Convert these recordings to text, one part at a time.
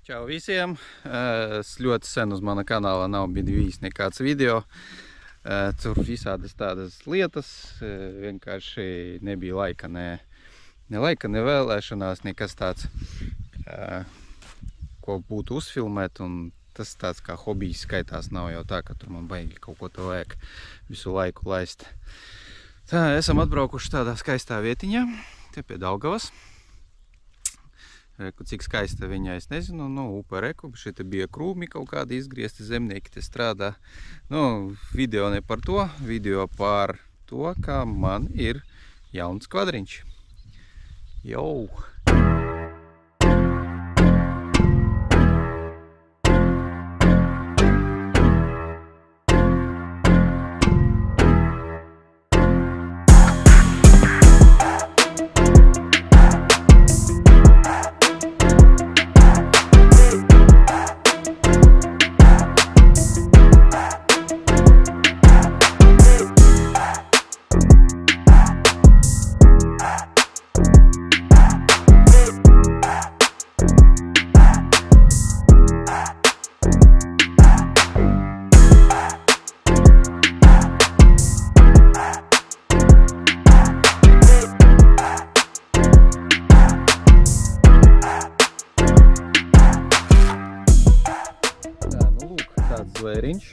Čau visiem! Es ļoti sen uz mana kanāla nav bijis nekāds video. Tur visādas tādas lietas, vienkārši nebija laika, ne vēlēšanās, nekas tāds, ko būtu uzfilmēt, un tas tāds kā hobijs skaitās, nav jau tā, ka tur man baigi kaut ko te vajag visu laiku laist. Tā, esam atbraukuši tādā skaistā vietiņā, te pie Daugavas. Cik skaista viņa, es nezinu, upe reku, šeit bija krūmi kaut kādi izgriezti, zemnieki te strādā. Video ne par to, video par to, kā man ir jauns kvadriņš. Jau! Zvēriņš.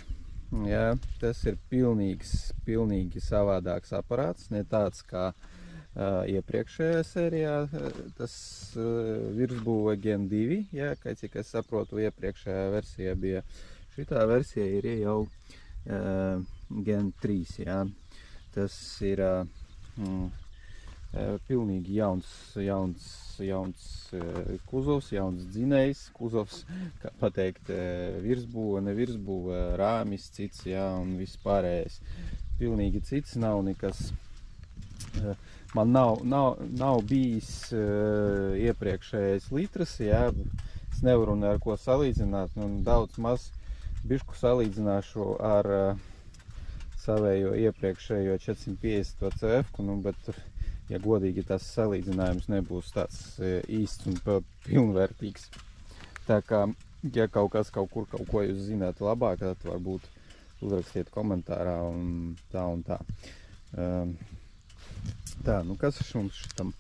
Jā, tas ir pilnīgi savādāks aparāts, ne tāds kā iepriekšējā sērijā. Tas virsbūve Gen 2, jā, kā cik es saprotu, iepriekšējā versija bija. Šitā versija ir jau Gen 3, jā. Tas ir pilnīgi jauns kuzovs, jauns dzinējs, kuzovs, kā pateikt, virsbūve, ne virsbūve, rāmis cits, jā, un viss pārējais. Pilnīgi cits, nav nekas, man nav bijis iepriekšējais litras, jā, es nevaru ar ko salīdzināt, daudz maz bišku salīdzināšu ar savējo iepriekšējo 450 CF, bet ja godīgi, tas salīdzinājums nebūs tāds īsts un pilnvērtīgs. Tā kā, ja kaut kas kaut ko jūs zināt labāk, tad varbūt uzrakstiet komentārā un tā. Tā, kas mums šitam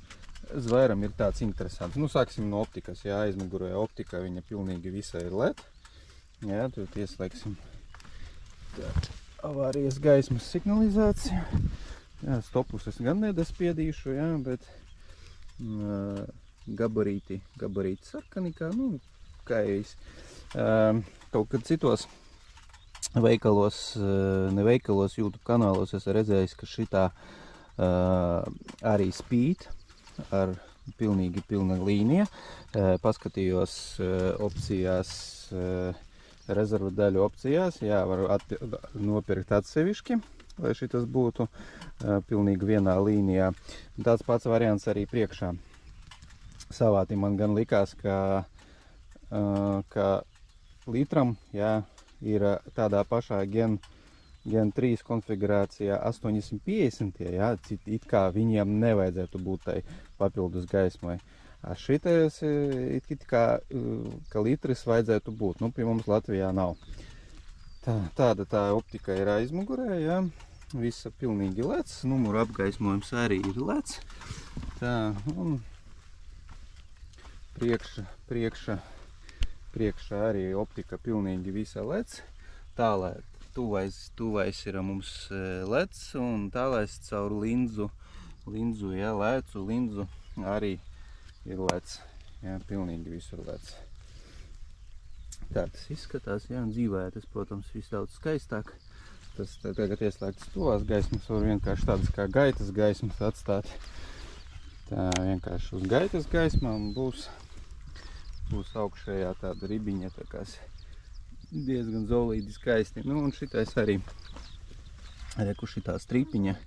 zvēram ir tāds interesants. Sāksim no optikas. Jā, aizmugurē optika, viņa pilnīgi visa ir LED. Jā, tur ieslēgsim avārijas gaismas signalizāciju. Jā, stopus es gan nedaspiedīšu, jā, bet gabarīti sarkani, kā jūs. Kaut kad citos veikalos, ne veikalos, YouTube kanālos es redzējis, ka šitā arī spīd ar pilna līnija. Paskatījos opcijās, rezervu daļu opcijās, jā, varu nopirkt atsevišķi, lai šitas būtu pilnīgi vienā līnijā. Tāds pats variants arī priekšā. Savādi man gan likās, ka litram, jā, ir tādā pašā Gen 3 konfigurācijā 850, jā, it kā viņiem nevajadzētu būt tai papildus gaismai. Šitais it kā litris vajadzētu būt, pie mums Latvijā nav. Tāda tā optika ir aizmugurē, jā. Visa pilnīgi leds, numuru apgaismojums arī ir leds. Tā, un priekšā arī optika pilnīgi visa leds. Tālāk tuvais ir mums leds, un tālāk caur linzu, jā, lēcu linzu arī ir leds. Jā, pilnīgi visur leds. Tā tas izskatās, jā, un dzīvē tas, protams, viss daudz skaistāk. Tas tagad ieslēgtas tuvās gaismas, var vienkārši tādas kā gaitas gaismas atstāt. Tā vienkārši uz gaitas gaismām būs augšējā tāda ribiņa, tā kā diezgan zolīdi skaisti. Un šitais arī, reku šitā stripiņa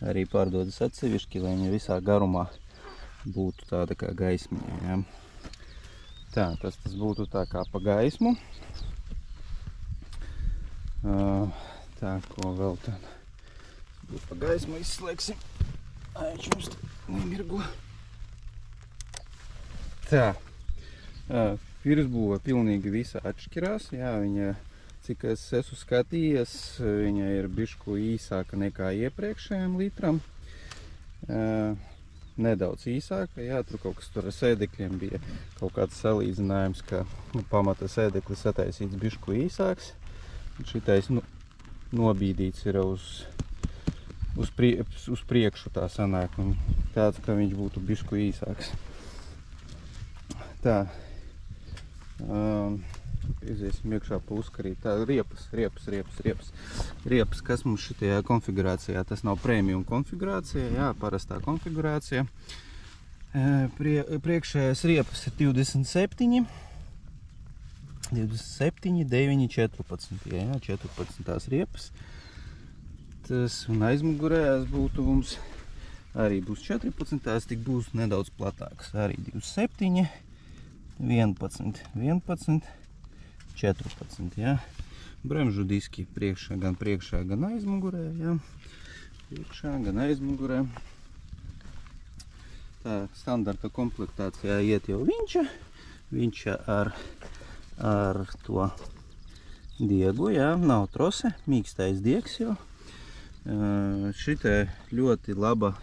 arī pārdodas atsevišķi, lai viņa visā garumā būtu tāda kā gaismiņa, jā. Tā, tas būtu tā kā pa gaismu. Tā, ko vēl tad būtu pa gaismu izslēgsim. Viņš mums nemirgo. Tā, Virsbūve pilnīgi visa atšķirās. Jā, viņa, cik es esmu skatījies, viņa ir bišku īsāka nekā iepriekšējiem litram. Nedaudz īsāka, jā, tur kaut kas tur ar sēdekļiem bija kaut kāds salīdzinājums, ka pamata sēdeklis sataisīts bišku īsāks. Šitais nobīdīts ir uz priekšu tā sanāk, un tāds, ka viņš būtu bišku īsāks. Tā, iziesim iekšā pa uzkarīt. Tā, riepas, kas mums šitajā konfigurācijā, tas nav premium konfigurācija, jā, parastā konfigurācija. Priekšējais riepas ir 27, 9, 14, jā, 14 riepas. Tas un aizmugurējās būtu mums arī būs 14, tik būs nedaudz platāks, arī 27, 11, 14, jā. Bremžu diski gan priekšā, gan aizmugurē, jā. Priekšā, gan aizmugurē. Tā standarta komplektācijā iet jau vinča ar to diegu, jā. Nav trose, mīkstais diegs jau. Šitē ļoti laba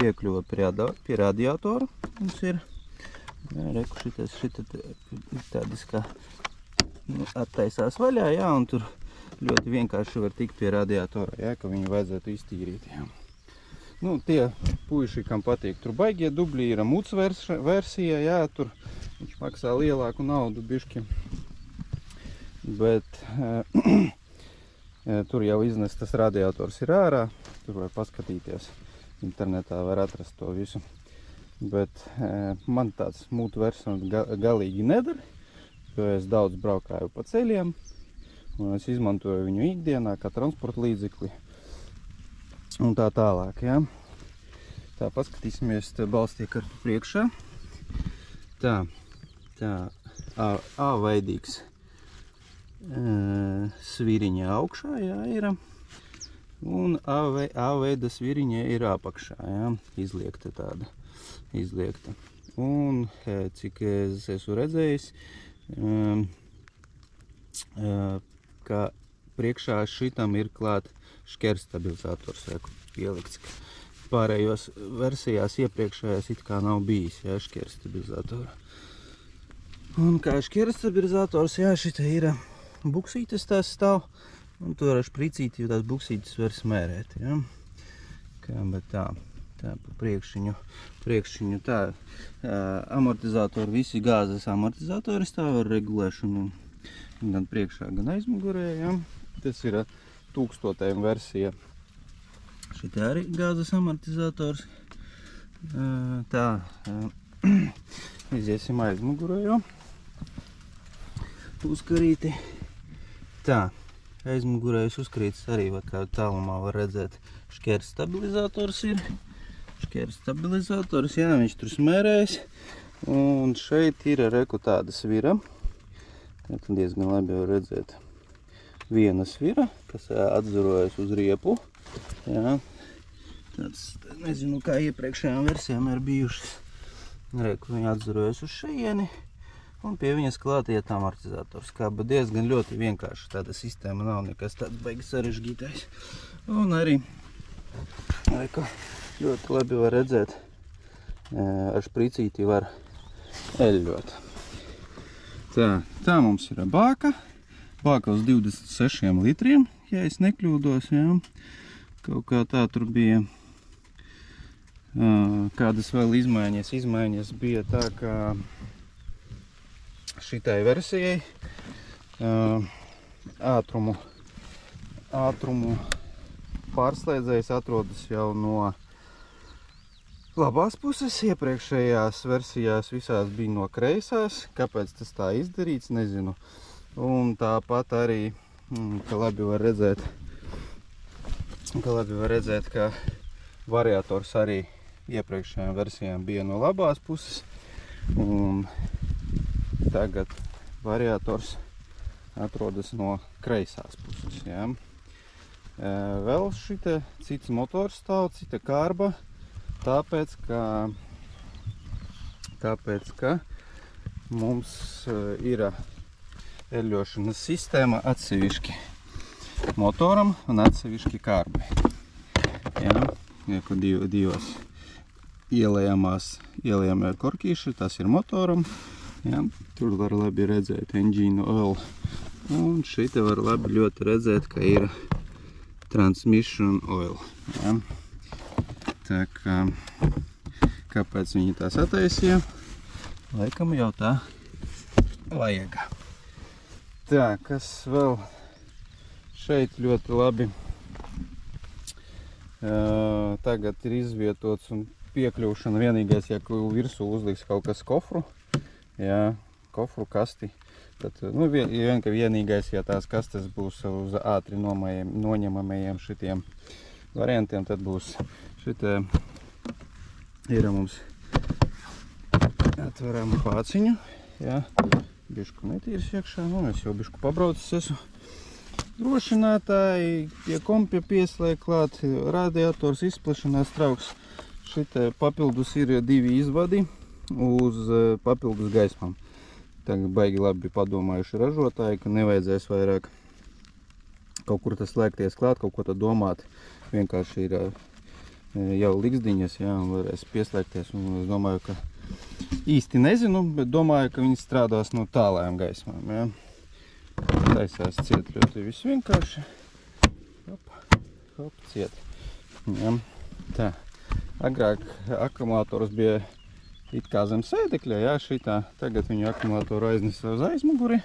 piekļuva pie radiatoru mums ir. Jā, reku šitā tādas kā attaisās vaļā, jā, un tur ļoti vienkārši var tikt pie radiatora, jā, ka viņu vajadzētu iztīrīt, jā. Nu, tie puiši, kam patīk, tur baigie dubļi ir muts versija, jā, tur viņš maksā lielāku naudu bišķi, bet tur jau iznest tas radiators ir ārā, tur var paskatīties, internetā var atrast to visu. Bet man tāds mūtu versijons galīgi nedara, jo es daudz braukāju pa ceļiem, un es izmantoju viņu ikdienā kā transporta līdzekli un tā tālāk, jā. Tā, paskatīsimies, te balsts tiek ar priekšā. Tā, A-veidīgs sviriņa augšā, jā, ir. Un A-veida sviriņa ir apakšā, jā, izliekta tāda. Un, cik es esmu redzējis, ka priekšā šitam ir klāt škerstabilizators pielikts. Pārējos versijās iepriekšējās it kā nav bijis, jā, škerstabilizatora. Un kā škerstabilizators, jā, šita ir buksītes tās stāv, un tur ar špricīti tās buksītes var smērēt, jā. Bet tā pa priekšķiņu tā, amortizatori, visi gāzes amortizatori stāv ar regulēšanu gan priekšā, gan aizmugurē, jā. Tas ir 1000 versija. Šitā arī gāzes amortizators. Tā, iziesim aizmugurē jau. Uzkarīti. Tā, aizmugurējas uzkarītas arī, kā tālumā var redzēt, škērs stabilizators ir. Škērs stabilizators, jā, viņš tur smērējas. Un šeit ir reku tāda svira. Tad diezgan labi var redzēt. Viena svira, kas atzarojas uz riepu. Jā. Tāds, nezinu, kā iepriekšējām versijām ir bijušas. Reku viņa atzarojas uz šeieni. Un pie viņas klāt iet amortizators. Kā diezgan ļoti vienkārši tāda sistēma, nav nekas tāds baigi sarežģītais. Un arī reku ļoti labi var redzēt, ar špricīti var eļļot. Tā mums ir bāka uz 26 litriem, ja es nekļūdos, jā. Kaut kā tā tur bija kādas vēl izmaiņas bija tā, ka šitai versijai ātrumu pārslēdzējs atrodas jau no labās puses. Iepriekšējās versijās visās bija no kreisās. Kāpēc tas tā izdarīts, nezinu. Un tāpat arī, ka labi var redzēt, ka variators arī iepriekšējām versijām bija no labās puses. Un tagad variators atrodas no kreisās puses, jā. Vēl šita cits motors stāv, cita kārba, tāpēc, ka mums ir eļļošanas sistēma atsevišķi motoram un atsevišķi kārbai. Ja, kur divas ielējamie korkīši, tas ir motoram. Ja, tur var labi redzēt engine oil. Un šeit var labi ļoti redzēt, ka ir transmission oil. Ja. Tā kā, kāpēc viņi tā sataisīja? Laikam jau tā vajag. Tā, kas vēl šeit ļoti labi tagad ir izvietots un piekļūšana vienīgais, ja virsū uzliks kaut kas kofru, jā, kofru kasti, tad, nu, vienīgais, ja tās kastes būs uz ātri noņemamajiem šitiem variantiem, tad būs šitie, ir mums atveram pāciņu, jā, bišku netīrs iekšā, nu, es jau bišku pabraucis esmu. Drošinātāji, pie kompja pieslēg klāt, radiators, izplašanās trauks. Šitie papildus ir 2 izvadi uz papildus gaismām. Tagad baigi labi padomājuši ražotāji, ka nevajadzēs vairāk kaut kur tas slēgties klāt, kaut ko tad domāt. Vienkārši ir jau liksdiņas, jā, un varēs pieslēgties. Un es domāju, ka īsti nezinu, bet domāju, ka viņi strādās no tālējām gaismām, jā. Taisās ciet ļoti viss vienkārši. Hop, ciet. Ja. Tā. Agrāk akumulators bija it kā zem sēdekļa, jā, šitā. Tagad viņu akumulatoru aiznesa uz aizmuguri.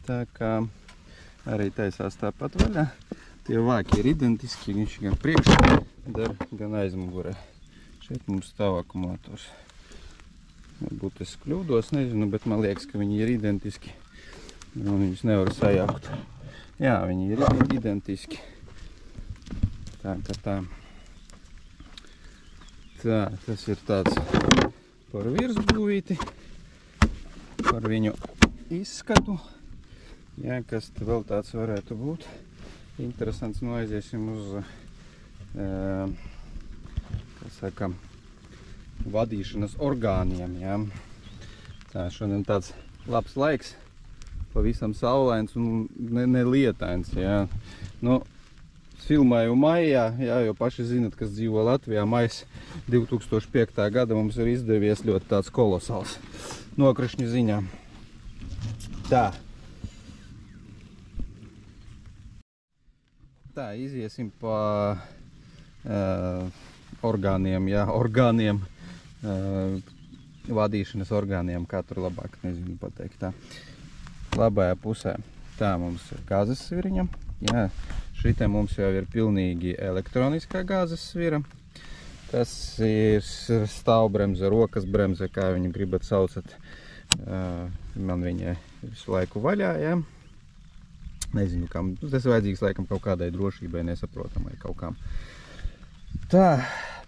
Tā kā arī taisās tāpat vaļā. Tie vāki ir identiski, viņš gan priekšā, gan aizmugurē. Šeit mums stāv akumulators. Varbūt es kļūdos, nezinu, bet man liekas, ka viņi ir identiski. Un viņus nevar sajaukt. Jā, viņi ir identiski. Tā. Tā, tas ir tāds par virsbūvīti, par viņu izskatu. Jā, kas te vēl tāds varētu būt. Interesants, nu aiziesim uz, kā saka, vadīšanas orgāniem, jā. Tā, šodien tāds labs laiks, pavisam saulains un ne lietains, jā. Nu, filmēju maijā, jā, jo paši zinat, kas dzīvo Latvijā, maijs 2005. Gada mums ir izdevies ļoti tāds kolosāls nokrišņu ziņā. Tā. Tā, iziesim pa orgāniem, jā, vadīšanas orgāniem, kā tur labāk, nezinu pateikt tā. Labajā pusē tā mums ir gāzes sviriņa, jā, šitē mums jau ir pilnīgi elektroniskā gāzes svira. Tas ir stāvbremze, rokas bremze, kā viņu gribat saucat. Man viņa visu laiku vaļā, jā. Nezinu, kam, tas vajadzīgs laikam kaut kādai drošībai, nesaprotamai kaut kam. Tā.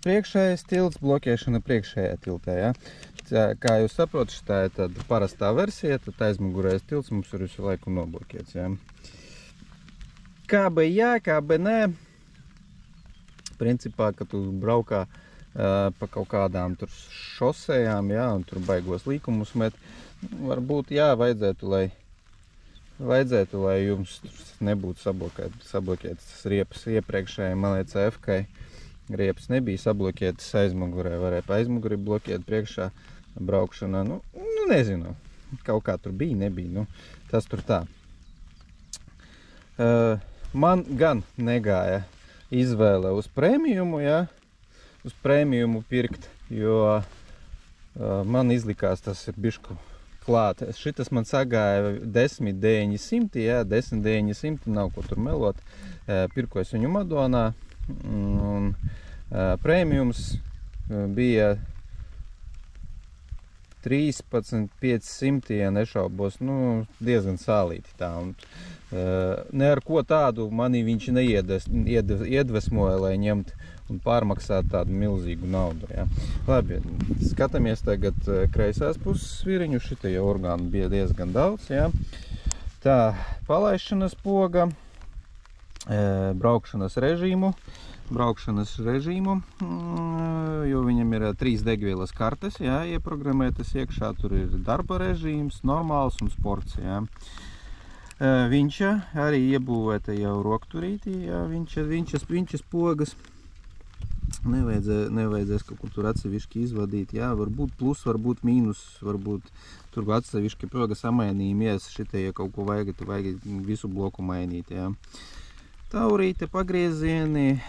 Priekšējais tilts, bloķēšana priekšējā tiltē, ja? Tā, kā jūs saprotat, tā ir tāda parastā versija, tad aizmugurējais tilts mums ir visu laiku nobloķēts, ja? Kā be jā, kā be nē. Principā, kad tu braukā pa kaut kādām tur šosejām, ja, un tur baigos līkumus met, varbūt, jā, vajadzētu, lai jums nebūtu sabloķētas riepas iepriekšējai, man liekas, CF-kai. Riepas nebija sabloķētas aizmugurē, varēja pa aizmuguri bloķēt priekšā braukšanā, nu nezinu, kaut kā tur bija, nebija, nu, tas tur tā. Man gan negāja izvēle uz prēmijumu, jā, uz prēmijumu pirkt, jo man izlikās tas ir bišku klāt. Šitas man sagāja 10.900, jā, 10.900, nav ko tur melot, pirkoju viņu Madonā. Un prēmijums bija 13.500, ja nešaubos, nu, diezgan sālīti tā. Un, ne ar ko tādu manī viņš neiedvesmoja, lai ņemt un pārmaksāt tādu milzīgu naudu. Ja. Labi, skatāmies tagad kreisās puses sviriņu, šita jau orgānu bija diezgan daudz. Ja. Tā, palaišanas poga. braukšanas režīmu, jo viņam ir 3 degvielas kartes, jā, ieprogrammētas iekšā, tur ir darba režīms, normāls un sports, jā. Viņš arī iebūvēta jau rokturītī, jā, viņš pogas. Nevajadzēs kaut kur tur atsevišķi izvadīt, jā, varbūt plus, varbūt mīnus, varbūt tur atsevišķi poga samainījumi, ja šitie, ja kaut ko vajag, tu vajag visu bloku mainīt, jā. Taurīte, pagriezieni,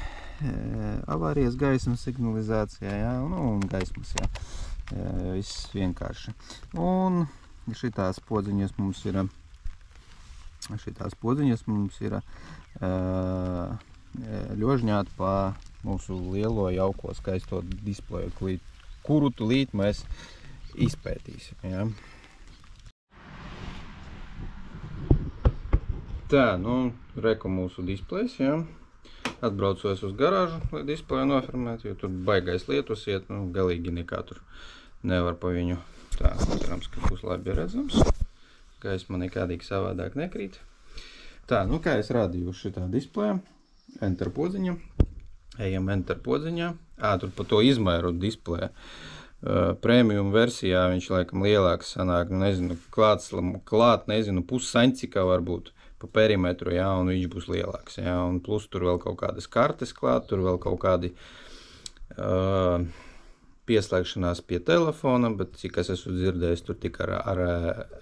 avārijas gaismas signalizācijā, jā, un gaismas, jā, viss vienkārši. Un šitās podziņas mums ir ļožņāt pa mūsu lielo jauko skaisto displeju, kuru tulīt mēs izpētīsim, jā. Tā, reku mūsu displejs, jā. Atbraucos uz garāžu, lai displeju nofirmētu, jo tur baigais lietus iet, galīgi nekā tur nevar pa viņu. Tā, cerams, ka būs labi redzams. Gaisma nekādīgi savādāk nekrīt. Tā, kā es rādīju uz šitā displeja, Enter podziņa. Ejam Enter podziņā. Tur pa to izmēru displeja. Premium versijā viņš laikam lielāks sanāk, nezinu, nezinu, pussaņcikā varbūt pa perimetru, jā, un viņš būs lielāks, jā, un plus tur vēl kaut kādas kartes klāt, tur vēl kaut kādi pieslēgšanās pie telefona, bet cik es esmu dzirdējis, tur tik ar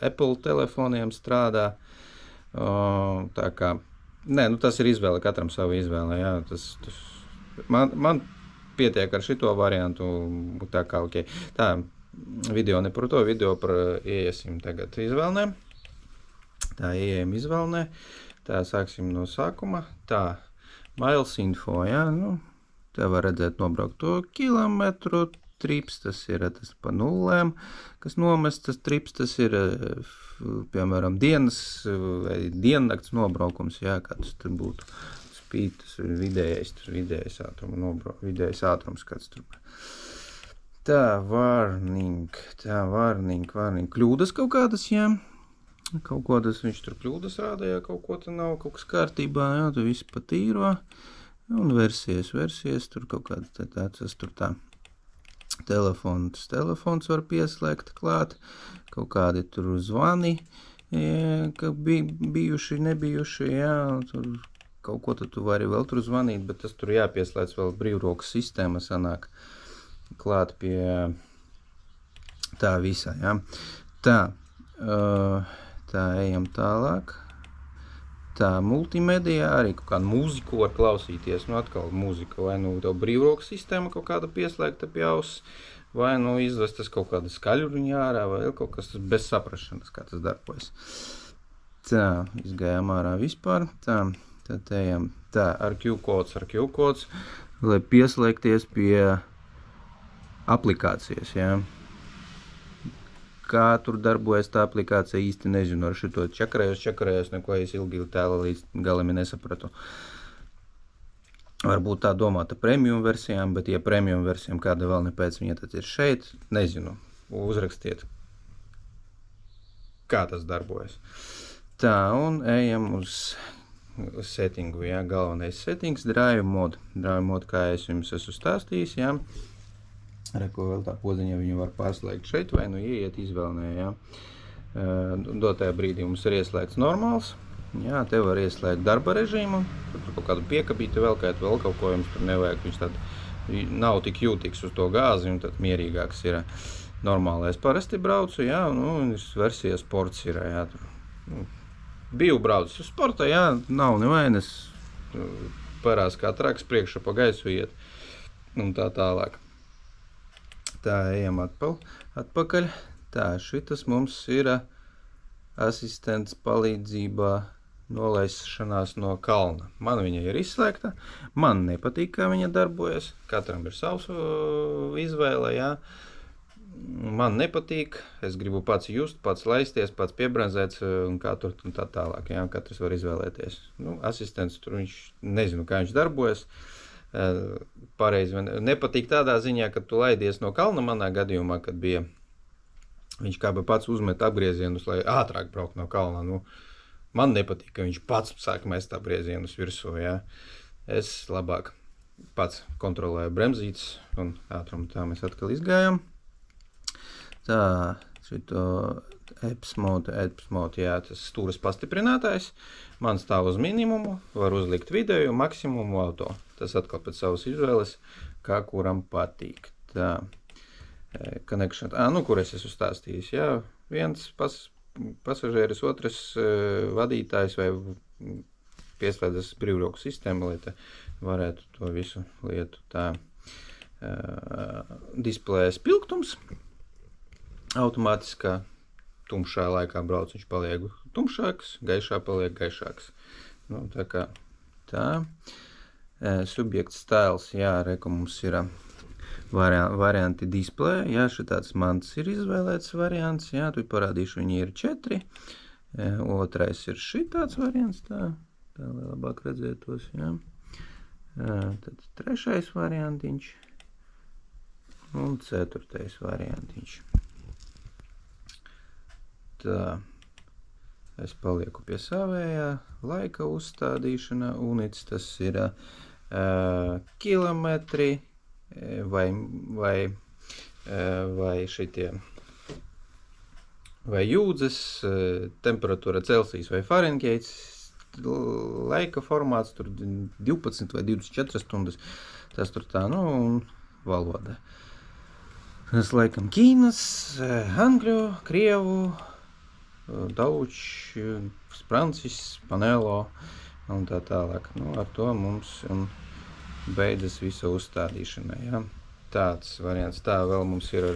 Apple telefoniem strādā. Tā kā, tas ir izvēle, katram savu izvēle, jā, man pietiek ar šito variantu, tā kā, ok. Tā, video ne par to, video par iesim tagad izvēlnē. Tā, ieejam izvēlnē. Tā, sāksim no sākuma. Tā, miles info, jā, tā var redzēt nobraukt to kilometru. Trips, tas ir tas pa nullēm, kas nomestas. Trips, tas ir, piemēram, diennakts nobraukums, jā, kā tas tur būtu. Spīt, tas ir vidējais ātrums, kāds tur. Tā, warning, kļūdas kaut kādas, jā. Kaut ko tas viņš tur kļūdas rāda, ja kaut ko tā nav, kaut kas kārtībā, jā, tu viss patīro. Un versijas, tur kaut kāds tāds, tur tā. Telefons var pieslēgt klāt, kaut kādi tur zvani, ka bijuši, nebijuši, jā, tur kaut ko tu vari vēl tur zvanīt, bet tas tur jāpieslēdz vēl brīvrokas sistēma sanāk klāt pie tā visā, jā. Tā, ejam tālāk. Tā, multimedijā arī kaut kādu mūziku var klausīties, atkal mūzika, vai tev brīvrokas sistēma kaut kāda pieslēgta pie auss, vai izvestas kaut kāda skaļruņa ārā, vai kaut kas tas bez saprašanas, kā tas darbojas. Tā, izgājām ārā vispār, tad ejam, tā, ar Q-kods, lai pieslēgties pie aplikācijas, jā. Kā tur darbojas tā aplikācija, īsti nezinu, ar šito čakarējos, neko es ilgi tēla līdz galami nesapratu. Varbūt tā domāta premium versijām, bet ja premium versijām kāda vēl nepēc viņa tad ir šeit, nezinu, uzrakstiet, kā tas darbojas. Tā, un ejam uz settingu, jā, galvenais settings, drive mode, kā es jums esmu stāstījis, jā. Reko vēl tā podziņa viņu var pārslēgt šeit, vai ieiet izvēlnē, jā. Dotajā brīdī mums ir ieslēgts normāls, jā, te var ieslēgt darba režīmu, tur kaut kādu piekabīti vēl kaut ko jums tur nevajag, viņš tad nav tik jūtīgs uz to gāzi, un tad mierīgāks ir normālais. Parasti braucu, jā, un versija sports ir, jā, tur. Biju braucis uz sporta, jā, nav nevainas, parās kā traks, priekšā pa gaisu iet, un tā tālāk. Tā, ejam atpakaļ. Tā, šitas mums ir asistents palīdzībā nolaišanās no kalna. Man viņa ir izslēgta, man nepatīk, kā viņa darbojas, katram ir savs izvēle, jā. Man nepatīk, es gribu pats just, pats laisties, pats piebranzēts un kā tur un tā tālāk, jā, katrs var izvēlēties. Asistents tur viņš, nezinu, kā viņš darbojas. Pareizi, nepatīk tādā ziņā, kad tu laidies no kalna manā gadījumā, kad bija, viņš kā pats uzmet apgriezienus, lai ātrāk braukt no kalna, Man nepatīk, ka viņš pats sāk mest tā briezienus virsū, jā. Es labāk pats kontrolēju bremzītes un ātrumu. Tā mēs atkal izgājam. Tā, šito EPS mode, jā, tas stūras pastiprinātājs. Man stāv uz minimumu, var uzlikt vidēju, maksimumu, auto. Tas atkal pēc savas izvēles, kā kuram patīk. Tā, connection, kur es esmu stāstījis, jā, viens pasažieris, otrs vadītājs vai pieslēdzas brīvroku sistēmu, lai te varētu to visu lietu. Tā, displeja spilgtums, automātiskā tumšā laikā brauc, viņš paliek tumšāks, gaišā paliek gaišāks. Nu, tā kā tā. Subjekts stēls, jā, reka mums ir varianti displeja, jā, šitāds mans ir izvēlēts variants, jā, tu parādīšu, viņi ir 4. Otrais ir šitāds variants, tā lai labāk redzētos, jā. Tad 3. variantiņš un 4. variantiņš. Tā, es palieku pie savējā laika uzstādīšana, units tas ir kilometri vai šitie, vai jūdzes, temperatūra Celsijas vai Fahrenheits, laika formāts, tur 12 vai 24 stundas, tas tur tā, nu, un valoda. Tas laikam Ķīnas, Angļu, Krievu, Dauč, Francis, Panelo un tā tālāk. Nu, ar to mums beidzas visa uzstādīšana, jā. Tāds variants. Tā vēl mums ir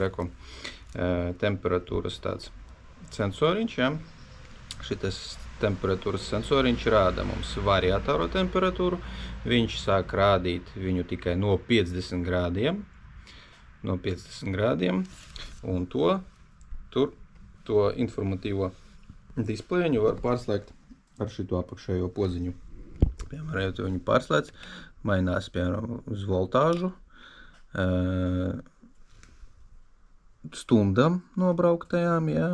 temperatūras tāds sensoriņš, jā. Šitas temperatūras sensoriņš rāda mums variatoru temperatūru. Viņš sāk rādīt viņu tikai no 50 grādiem. No 50 grādiem. Un to informatīvo displeju var pārslēgt ar šito apakšējo poziņu. Piemēram, ja viņu pārslēdz, mainās, piemēram, uz voltāžu, stundam nobrauktajām, jā,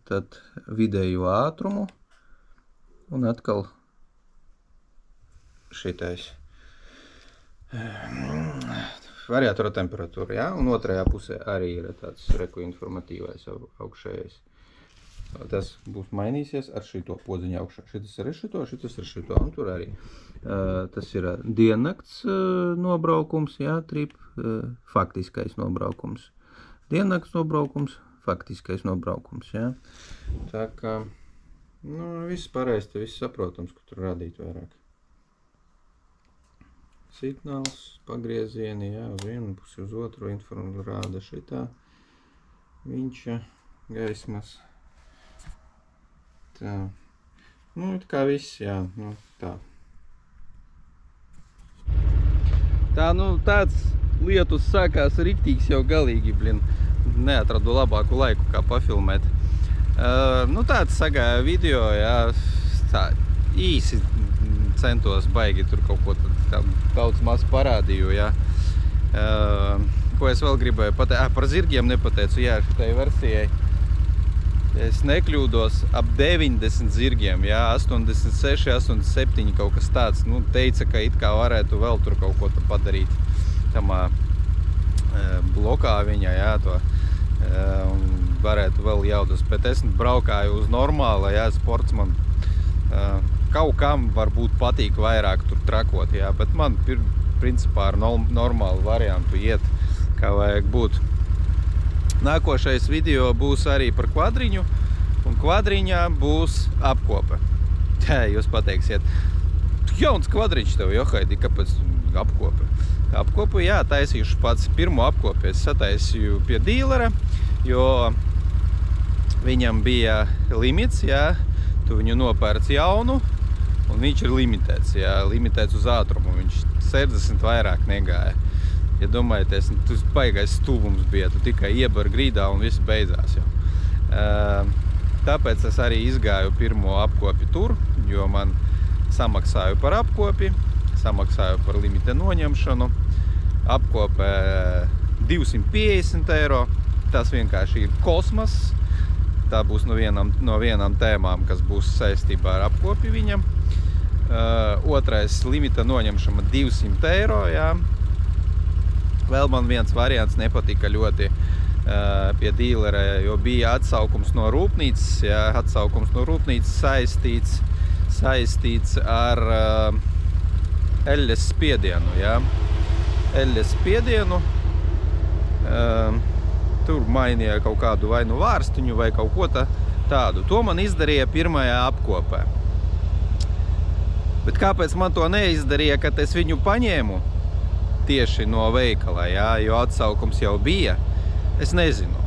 tad vidējo ātrumu un atkal šitais variatora temperatūra, jā, un otrajā pusē arī ir tāds informatīvais augšējais. Tas būs mainīsies ar šito podziņu augšā. Šitas ar šito, un tur arī. Tas ir diennakts nobraukums, jā, trip, faktiskais nobraukums. Diennakts nobraukums, faktiskais nobraukums, jā. Tā kā, nu, viss pareizi, viss saprotams, ka tur rādīt vairāk. Signāls, pagriezieni, jā, uz vienu pusi, uz otru rāda šitā viņš gaismas. Tā, nu, kā viss, jā, nu, tā. Tā, nu, tāds lietus sākās riktīgs jau galīgi, blin, neatradu labāku laiku, kā pafilmēt. Nu, tāds sagāja video, jā, tā īsi centos baigi tur kaut ko daudz maz parādīju, jā. Ko es vēl gribēju pateikt? Par zirgiem nepateicu, jā, šitai versijai. Es nekļūdos, ap 90 zirgiem, jā, 86, 87 kaut kas tāds, nu, teica, ka it kā varētu vēl tur kaut ko padarīt tamā blokā viņa, jā, to, un varētu vēl jaudas, bet es braukāju uz normāla, jā, sportsman, kaut kam varbūt patīk vairāk tur trakot, jā, bet man principā ar normālu variantu iet, kā vajag būt. Nākošais video būs arī par kvadriņu, un kvadriņā būs apkope. Tā, jūs pateiksiet, jauns kvadriņš tev, Johaidi, kāpēc apkope? Apkopu, jā, taisīšu pats pirmo apkopi. Es sataisīju pie dīlera, jo viņam bija limits, jā, tu viņu nopērc jaunu, un viņš ir limitēts, jā, limitēts uz ātrumu, viņš 60 vairāk negāja. Ja domājaties, tas baigais stūvums bija, tu tikai iebar grīdā un viss beidzās jau. Tāpēc es arī izgāju pirmo apkopi tur, jo man samaksāju par apkopi, samaksāju par limite noņemšanu. Apkope 250 eiro, tas vienkārši ir kosmos. Tā būs no vienām tēmām, kas būs saistībā ar apkopi viņam. Otrais limita noņemšana 200 eiro, jā. Vēl man viens variants nepatika ļoti pie dīlera, jo bija atsaukums no rūpnīcas, jā, atsaukums no rūpnīcas saistīts ar eļļas spiedienu, jā. Eļļas spiedienu, tur mainīja kaut kādu vai nu vārstiņu vai kaut ko tādu. To man izdarīja pirmajā apkopē. Bet kāpēc man to neizdarīja, kad es viņu paņēmu tieši no veikala, jā, jo atsaukums jau bija? Es nezinu.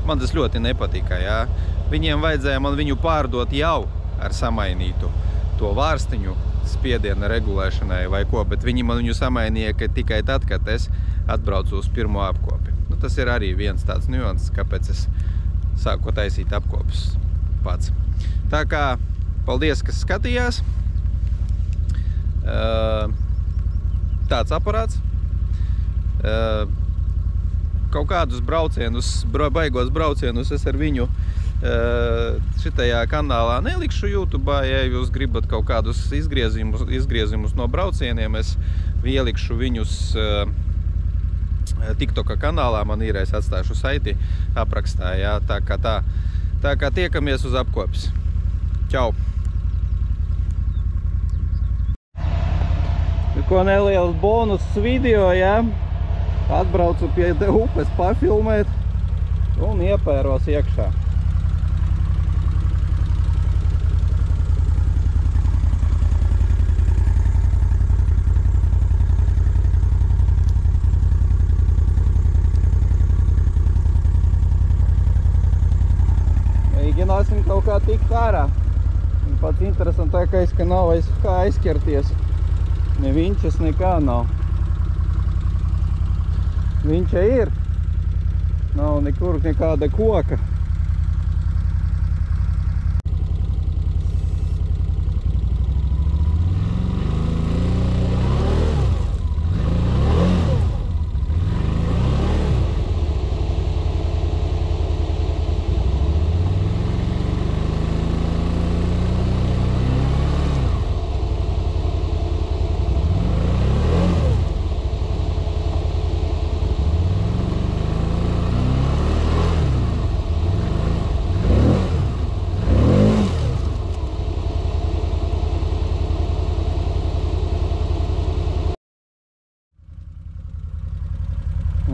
Man tas ļoti nepatika, jā. Viņiem vajadzēja man viņu pārdot jau ar samainītu to vārstiņu spiediena regulēšanai vai ko, bet viņi man viņu samainīja tikai tad, kad es atbraucu uz pirmo apkopi. Nu, tas ir arī viens tāds niuanses, kāpēc es sāku taisīt apkopus pats. Tā kā, paldies, kas skatījās. Tāds aparāts. Kaut kādus baigos braucienus es ar viņu šitajā kanālā nelikšu YouTube'ā. Ja jūs gribat kaut kādus izgriezimus no braucieniem, es ielikšu viņus TikToka kanālā. Man ir, es atstāšu saiti aprakstā, jā. Tā kā tiekamies uz apkopes. Čau! Ko neliels bonus video, jā. Atbraucu pie upes pafilmēt un iepēros iekšā. Mēģināsim kaut kā tikt ārā. Un pats interesantākais, ka nav kā aizķerties. Ne viņčas nekā nav. Viņča ir. Nav nekur nekāda koka.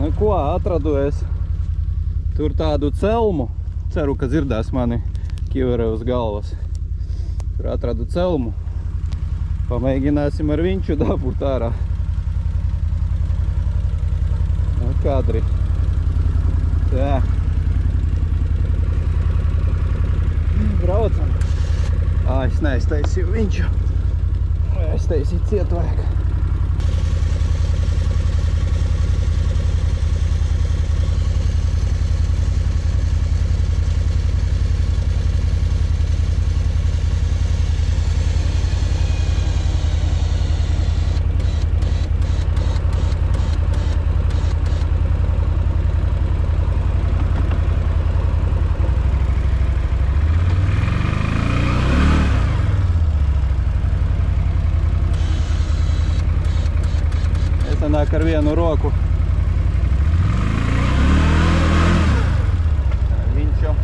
Nu ko, atradu es tur tādu celmu. Ceru, ka dzirdēs mani kivere uz galvas. Tur atradu celmu. Pamēģināsim ar viņču dabūt ārā. Nu, kadri. Tā. Braucam. Es neiztaisīju viņču. Aiztaisīt ciet vajag. Sanāk ar vienu roku. Viņču.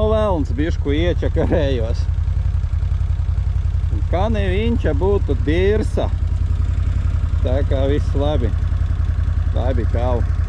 nav velns, bišku iečakarējos. Kā ne viņča būtu dirsa. Tā kā viss labi. Labi, kaut.